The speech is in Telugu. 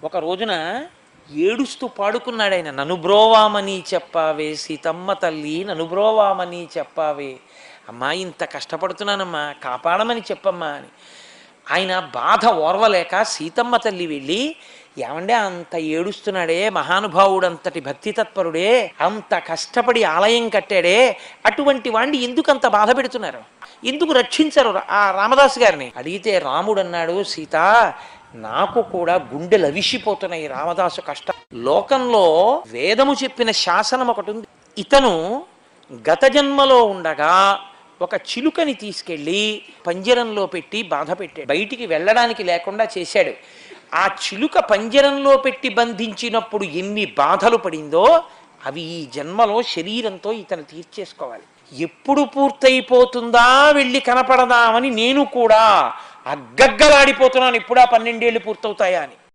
ఒక రోజున ఏడుస్తూ పాడుకున్నాడు ఆయన. ననుబ్రోవామని చెప్పావే సీతమ్మ తల్లి, ననుబ్రోవామని చెప్పావే, అమ్మా ఇంత కష్టపడుతున్నానమ్మా కాపాడమని చెప్పమ్మా అని. ఆయన బాధ ఓర్వలేక సీతమ్మ తల్లి వెళ్ళి, ఏమంటే అంత ఏడుస్తున్నాడే మహానుభావుడు, అంతటి భక్తి తత్పరుడే, అంత కష్టపడి ఆలయం కట్టాడే, అటువంటి వాణ్ణి ఎందుకు అంత బాధ పెడుతున్నారు, ఎందుకు రక్షించరు ఆ రామదాసు గారిని అడిగితే రాముడు అన్నాడు, సీత నాకు కూడా గుండెలు అవిసిపోతున్నాయి రామదాసు కష్టం. లోకంలో వేదము చెప్పిన శాసనం ఒకటి ఉంది. ఇతను గత జన్మలో ఉండగా ఒక చిలుకని తీసుకెళ్ళి పంజరంలో పెట్టి బాధ పెట్టాడు, బయటికి వెళ్ళడానికి లేకుండా చేశాడు. ఆ చిలుక పంజరంలో పెట్టి బంధించినప్పుడు ఎన్ని బాధలు పడిందో అవి ఈ జన్మలో శరీరంతో ఇతను తీర్చేసుకోవాలి. ఎప్పుడు పూర్తయిపోతుందా వెళ్ళి కనపడదామని నేను కూడా అగ్గగ్గలాడిపోతున్నాను, ఇప్పుడా 12 ఏళ్ళు పూర్తవుతాయా అని.